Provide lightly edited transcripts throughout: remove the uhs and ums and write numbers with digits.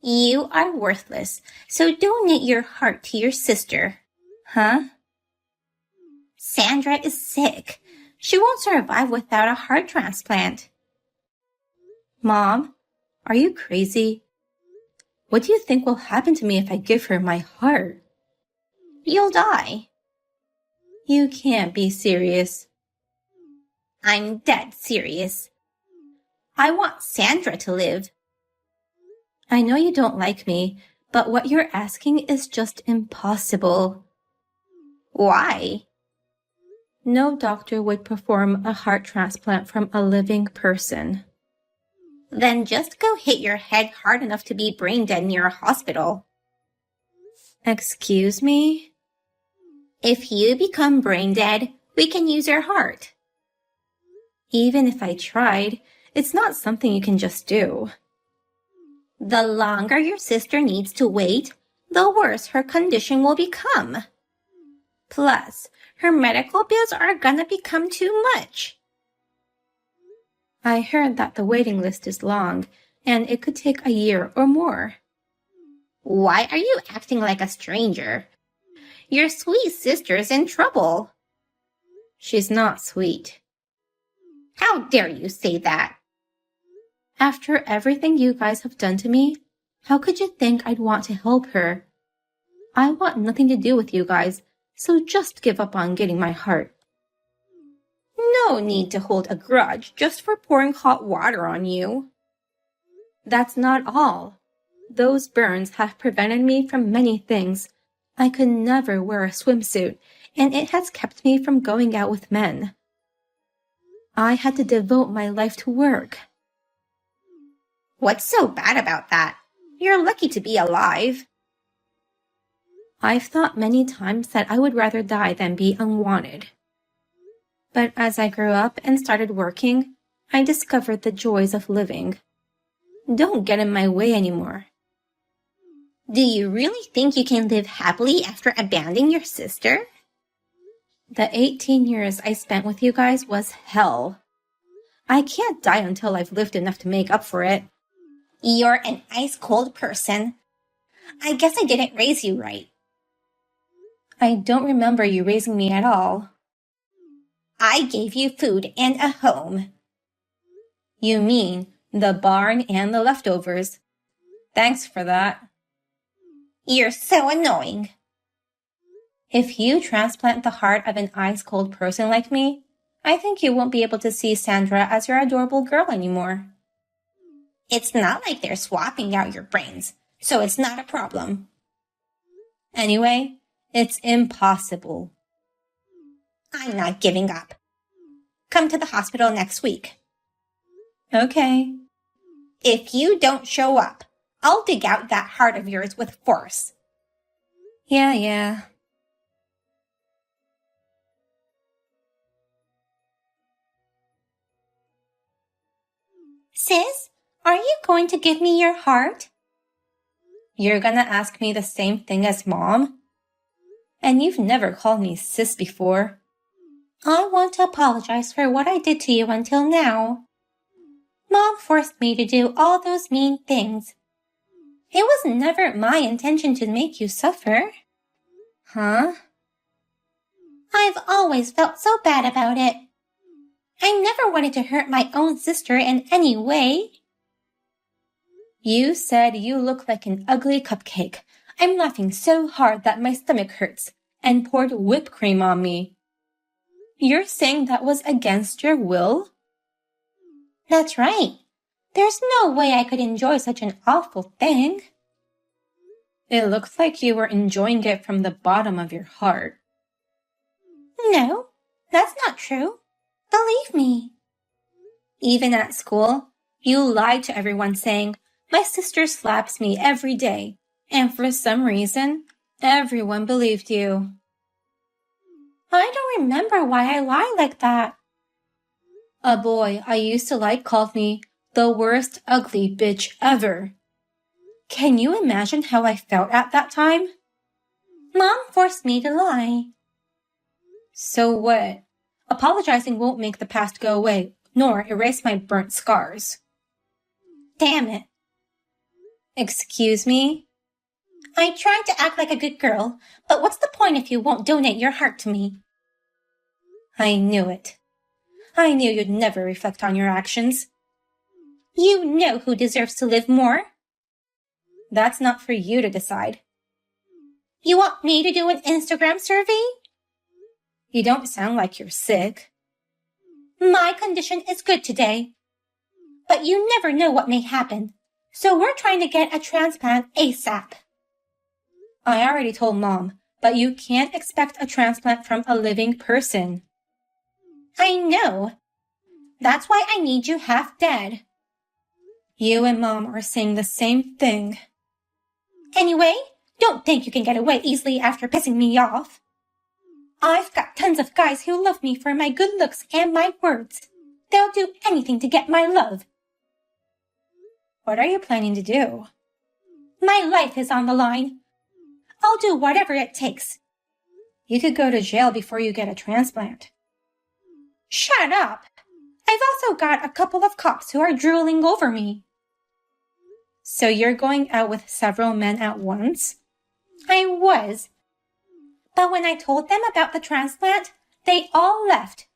You are worthless, so donate your heart to your sister. Huh? Sandra is sick. She won't survive without a heart transplant. Mom, are you crazy? What do you think will happen to me if I give her my heart? You'll die. You can't be serious. I'm dead serious. I want Sandra to live. I know you don't like me, but what you're asking is just impossible. Why? No doctor would perform a heart transplant from a living person. Then just go hit your head hard enough to be brain dead near a hospital. Excuse me? If you become brain dead, we can use your heart. Even if I tried, it's not something you can just do. The longer your sister needs to wait, the worse her condition will become. Plus, her medical bills are gonna become too much. I heard that the waiting list is long, and it could take a year or more. Why are you acting like a stranger? Your sweet sister's in trouble. She's not sweet. How dare you say that? After everything you guys have done to me, how could you think I'd want to help her? I want nothing to do with you guys, so just give up on getting my heart. No need to hold a grudge just for pouring hot water on you. That's not all. Those burns have prevented me from many things. I could never wear a swimsuit, and it has kept me from going out with men. I had to devote my life to work. What's so bad about that? You're lucky to be alive. I've thought many times that I would rather die than be unwanted. But as I grew up and started working, I discovered the joys of living. Don't get in my way anymore. Do you really think you can live happily after abandoning your sister? The 18 years I spent with you guys was hell. I can't die until I've lived enough to make up for it. You're an ice-cold person. I guess I didn't raise you right. I don't remember you raising me at all. I gave you food and a home. You mean the barn and the leftovers. Thanks for that. You're so annoying. If you transplant the heart of an ice-cold person like me, I think you won't be able to see Sandra as your adorable girl anymore. It's not like they're swapping out your brains, so it's not a problem. Anyway, it's impossible. I'm not giving up. Come to the hospital next week. Okay. If you don't show up, I'll dig out that heart of yours with force. Yeah. Sis, are you going to give me your heart? You're gonna ask me the same thing as Mom? And you've never called me sis before. I want to apologize for what I did to you until now. Mom forced me to do all those mean things. It was never my intention to make you suffer. Huh? I've always felt so bad about it. I never wanted to hurt my own sister in any way. You said you look like an ugly cupcake. I'm laughing so hard that my stomach hurts, and poured whipped cream on me. You're saying that was against your will? That's right. There's no way I could enjoy such an awful thing. It looks like you were enjoying it from the bottom of your heart. No, that's not true. Believe me. Even at school, you lied to everyone saying, my sister slaps me every day, and for some reason, everyone believed you. I don't remember why I lied like that. A boy I used to like called me the worst ugly bitch ever. Can you imagine how I felt at that time? Mom forced me to lie. So what? Apologizing won't make the past go away, nor erase my burnt scars. Damn it. Excuse me? I tried to act like a good girl, but what's the point if you won't donate your heart to me? I knew it. I knew you'd never reflect on your actions. You know who deserves to live more. That's not for you to decide. You want me to do an Instagram survey? You don't sound like you're sick. My condition is good today. But you never know what may happen, so we're trying to get a transplant ASAP. I already told Mom, but you can't expect a transplant from a living person. I know. That's why I need you half dead. You and Mom are saying the same thing. Anyway, don't think you can get away easily after pissing me off. I've got tons of guys who love me for my good looks and my words. They'll do anything to get my love. What are you planning to do? My life is on the line. I'll do whatever it takes. You could go to jail before you get a transplant. Shut up! I've also got a couple of cops who are drooling over me. So you're going out with several men at once? I was. But when I told them about the transplant, they all left.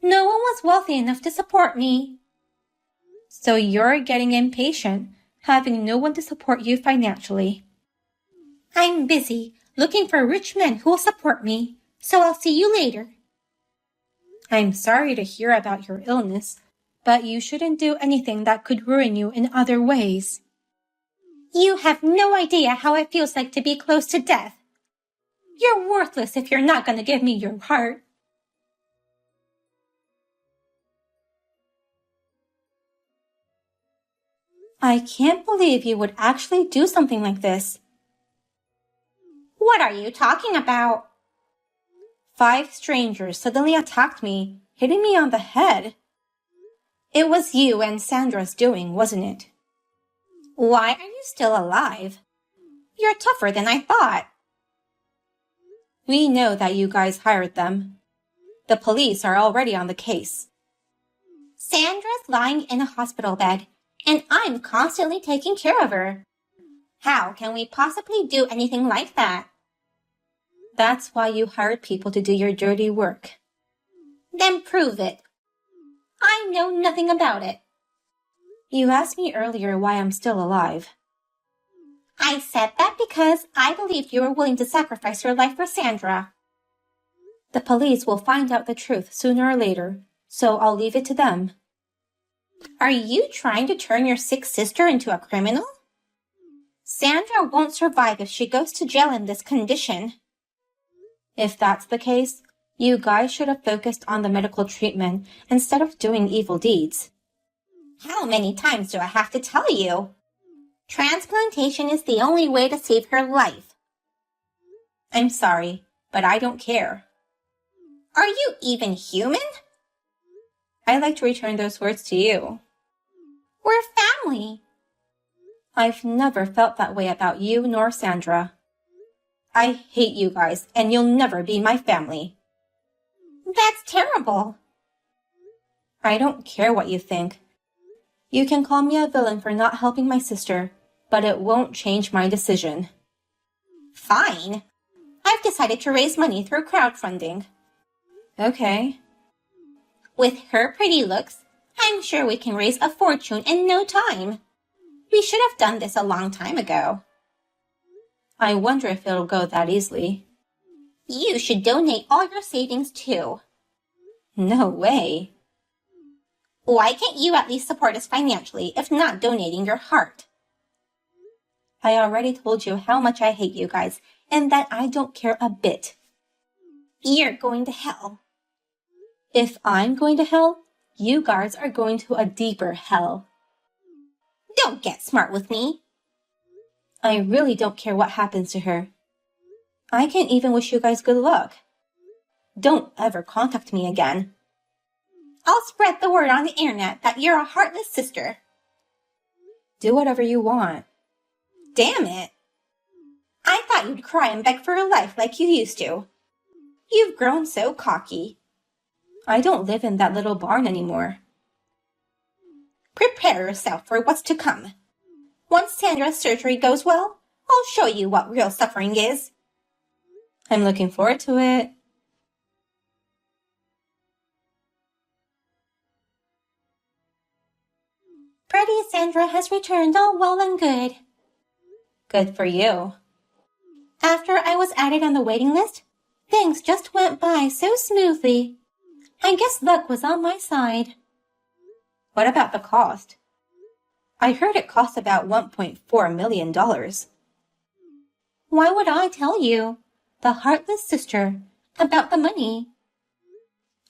No one was wealthy enough to support me. So you're getting impatient, having no one to support you financially. I'm busy looking for rich men who will support me, so I'll see you later. I'm sorry to hear about your illness, but you shouldn't do anything that could ruin you in other ways. You have no idea how it feels like to be close to death. You're worthless if you're not going to give me your heart. I can't believe you would actually do something like this. What are you talking about? 5 strangers suddenly attacked me, hitting me on the head. It was you and Sandra's doing, wasn't it? Why are you still alive? You're tougher than I thought. We know that you guys hired them. The police are already on the case. Sandra's lying in a hospital bed, and I'm constantly taking care of her. How can we possibly do anything like that? That's why you hired people to do your dirty work. Then prove it. I know nothing about it. You asked me earlier why I'm still alive. I said that because I believed you were willing to sacrifice your life for Sandra. The police will find out the truth sooner or later, so I'll leave it to them. Are you trying to turn your sick sister into a criminal? Sandra won't survive if she goes to jail in this condition. If that's the case, you guys should have focused on the medical treatment instead of doing evil deeds. How many times do I have to tell you? Transplantation is the only way to save her life. I'm sorry, but I don't care. Are you even human? I'd like to return those words to you. We're family. I've never felt that way about you nor Sandra. I hate you guys, and you'll never be my family. That's terrible. I don't care what you think. You can call me a villain for not helping my sister, but it won't change my decision. Fine. I've decided to raise money through crowdfunding. Okay. With her pretty looks, I'm sure we can raise a fortune in no time. We should have done this a long time ago. I wonder if it'll go that easily. You should donate all your savings too. No way. Why can't you at least support us financially if not donating your heart? I already told you how much I hate you guys and that I don't care a bit. You're going to hell. If I'm going to hell, you guys are going to a deeper hell. Don't get smart with me. I really don't care what happens to her. I can't even wish you guys good luck. Don't ever contact me again. I'll spread the word on the internet that you're a heartless sister. Do whatever you want. Damn it. I thought you'd cry and beg for your life like you used to. You've grown so cocky. I don't live in that little barn anymore. Prepare yourself for what's to come. Once Sandra's surgery goes well, I'll show you what real suffering is. I'm looking forward to it. Pretty Sandra has returned all well and good. Good for you. After I was added on the waiting list, things just went by so smoothly. I guess luck was on my side. What about the cost? I heard it cost about $1.4 million. Why would I tell you, the heartless sister, about the money?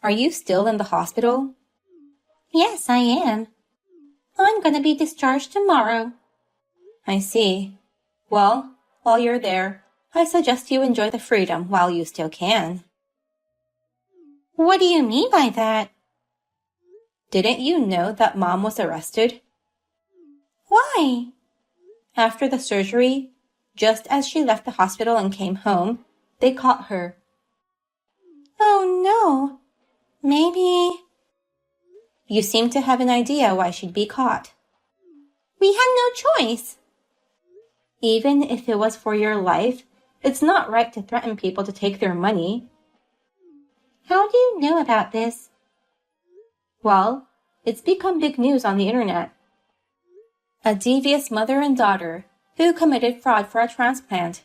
Are you still in the hospital? Yes, I am. I'm going to be discharged tomorrow. I see. Well, while you're there, I suggest you enjoy the freedom while you still can. What do you mean by that? Didn't you know that Mom was arrested? Why? After the surgery, just as she left the hospital and came home, they caught her. Oh no. Maybe... You seem to have an idea why she'd be caught. We had no choice. Even if it was for your life, it's not right to threaten people to take their money. How do you know about this? Well, it's become big news on the internet. A devious mother and daughter who committed fraud for a transplant.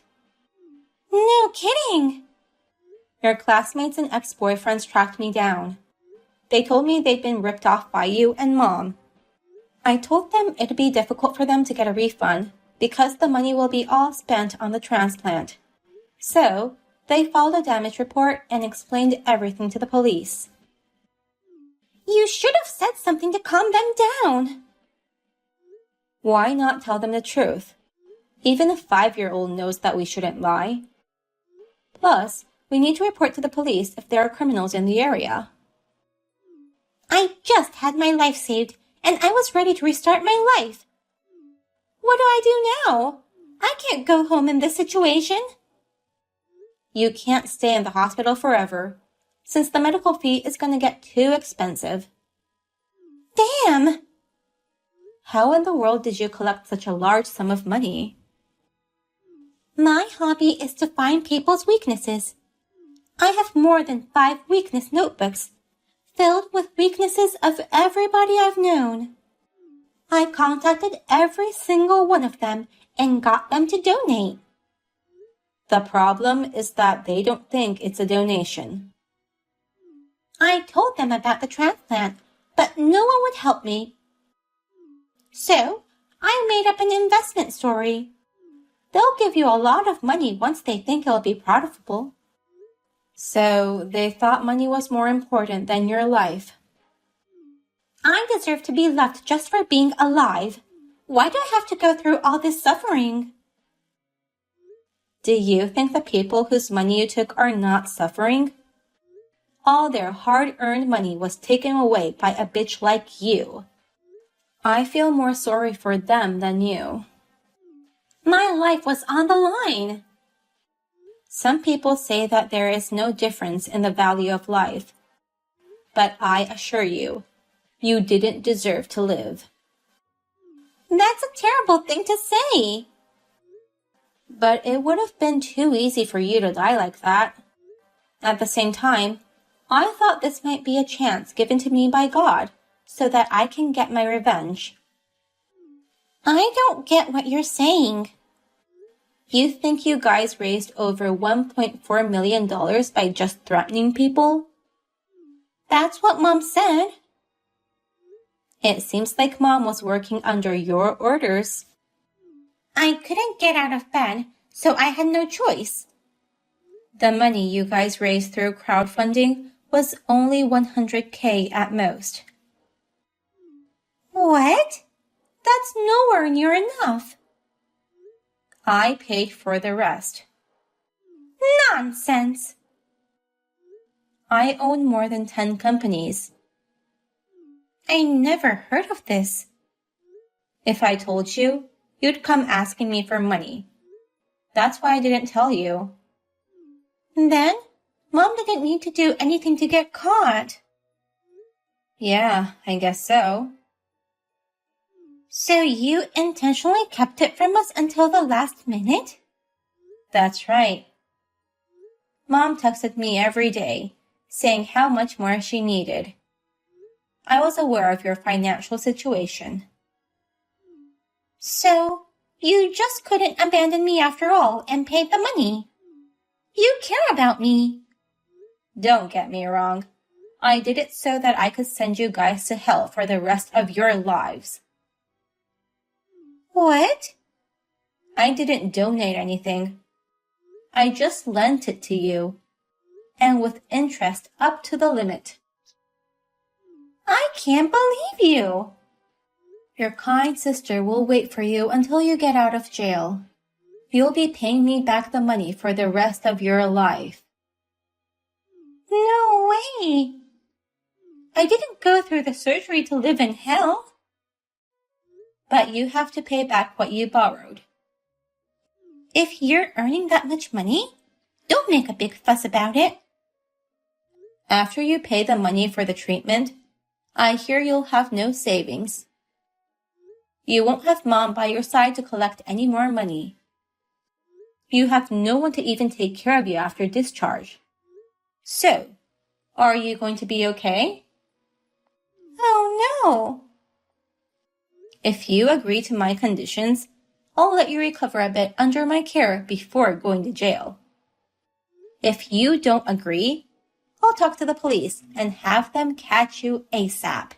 No kidding! Your classmates and ex-boyfriends tracked me down. They told me they'd been ripped off by you and Mom. I told them it'd be difficult for them to get a refund because the money will be all spent on the transplant. So, they filed a damage report and explained everything to the police. You should have said something to calm them down. Why not tell them the truth? Even a 5-year-old knows that we shouldn't lie. Plus, we need to report to the police if there are criminals in the area. I just had my life saved, and I was ready to restart my life. What do I do now? I can't go home in this situation. You can't stay in the hospital forever, since the medical fee is going to get too expensive. Damn! How in the world did you collect such a large sum of money? My hobby is to find people's weaknesses. I have more than 5 weakness notebooks, filled with weaknesses of everybody I've known. I contacted every single one of them and got them to donate. The problem is that they don't think it's a donation. I told them about the transplant, but no one would help me. So, I made up an investment story. They'll give you a lot of money once they think it'll be profitable. So, they thought money was more important than your life. I deserve to be left just for being alive. Why do I have to go through all this suffering? Do you think the people whose money you took are not suffering? All their hard-earned money was taken away by a bitch like you. I feel more sorry for them than you. My life was on the line. Some people say that there is no difference in the value of life. But I assure you, you didn't deserve to live. That's a terrible thing to say. But it would have been too easy for you to die like that. At the same time, I thought this might be a chance given to me by God so that I can get my revenge. I don't get what you're saying. You think you guys raised over $1.4 million by just threatening people? That's what Mom said. It seems like Mom was working under your orders. I couldn't get out of bed, so I had no choice. The money you guys raised through crowdfunding was only $100K at most. What? That's nowhere near enough. I paid for the rest. Nonsense! I own more than 10 companies. I never heard of this. If I told you, you'd come asking me for money. That's why I didn't tell you. Then, Mom didn't need to do anything to get caught. Yeah, I guess so. So you intentionally kept it from us until the last minute? That's right. Mom texted me every day, saying how much more she needed. I was aware of your financial situation. So, you just couldn't abandon me after all and paid the money. You care about me. Don't get me wrong. I did it so that I could send you guys to hell for the rest of your lives. What? I didn't donate anything. I just lent it to you, and with interest up to the limit. I can't believe you. Your kind sister will wait for you until you get out of jail. You'll be paying me back the money for the rest of your life. No way. I didn't go through the surgery to live in hell. But you have to pay back what you borrowed. If you're earning that much money, don't make a big fuss about it. After you pay the money for the treatment, I hear you'll have no savings. You won't have Mom by your side to collect any more money. You have no one to even take care of you after discharge. So, are you going to be okay? Oh no! If you agree to my conditions, I'll let you recover a bit under my care before going to jail. If you don't agree, I'll talk to the police and have them catch you ASAP.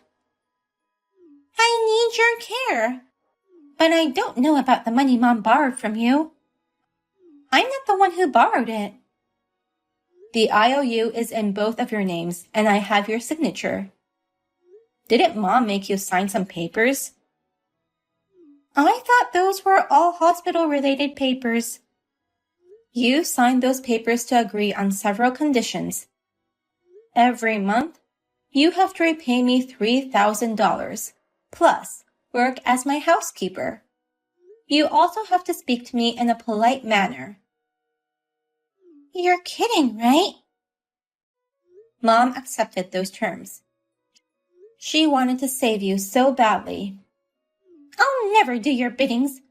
I need your care, but I don't know about the money Mom borrowed from you. I'm not the one who borrowed it. The IOU is in both of your names, and I have your signature. Didn't Mom make you sign some papers? I thought those were all hospital-related papers. You signed those papers to agree on several conditions. Every month, you have to repay me $3,000, plus work as my housekeeper. You also have to speak to me in a polite manner. You're kidding, right? Mom accepted those terms. She wanted to save you so badly. I'll never do your biddings.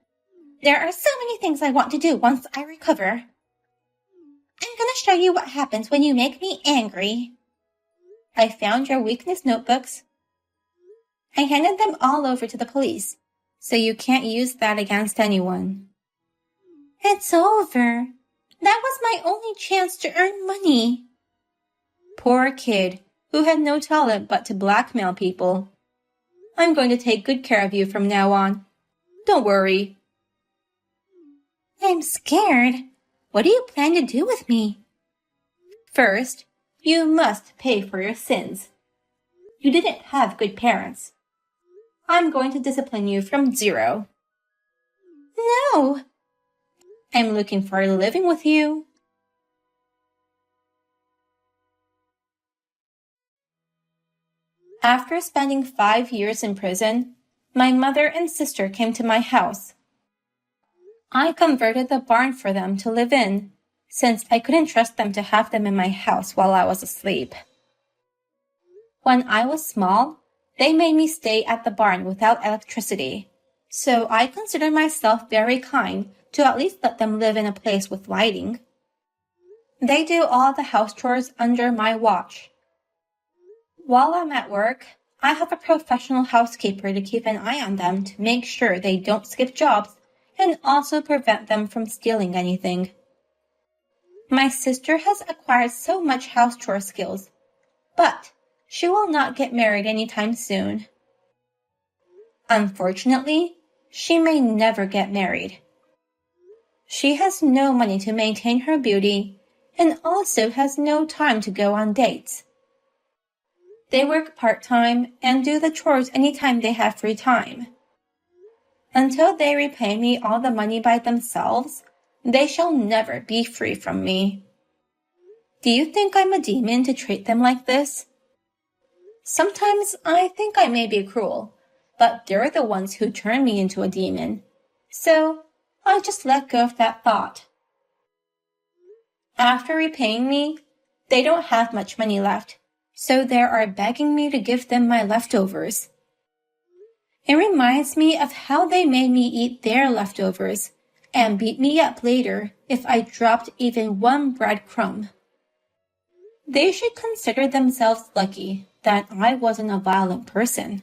There are so many things I want to do once I recover. I'm gonna show you what happens when you make me angry. I found your weakness notebooks. I handed them all over to the police, so you can't use that against anyone. It's over. That was my only chance to earn money. Poor kid, who had no talent but to blackmail people. I'm going to take good care of you from now on. Don't worry. I'm scared. What do you plan to do with me? First, you must pay for your sins. You didn't have good parents. I'm going to discipline you from zero. No. I'm looking forward to living with you. After spending 5 years in prison, my mother and sister came to my house. I converted the barn for them to live in, since I couldn't trust them to have them in my house while I was asleep. When I was small, they made me stay at the barn without electricity, so I consider myself very kind to at least let them live in a place with lighting. They do all the house chores under my watch. While I'm at work, I have a professional housekeeper to keep an eye on them to make sure they don't skip jobs and also prevent them from stealing anything. My sister has acquired so much house chore skills, but she will not get married anytime soon. Unfortunately, she may never get married. She has no money to maintain her beauty and also has no time to go on dates. They work part-time and do the chores anytime they have free time. Until they repay me all the money by themselves, they shall never be free from me. Do you think I'm a demon to treat them like this? Sometimes I think I may be cruel, but they're the ones who turn me into a demon. So I just let go of that thought. After repaying me, they don't have much money left, so they are begging me to give them my leftovers. It reminds me of how they made me eat their leftovers and beat me up later if I dropped even one breadcrumb. They should consider themselves lucky that I wasn't a violent person.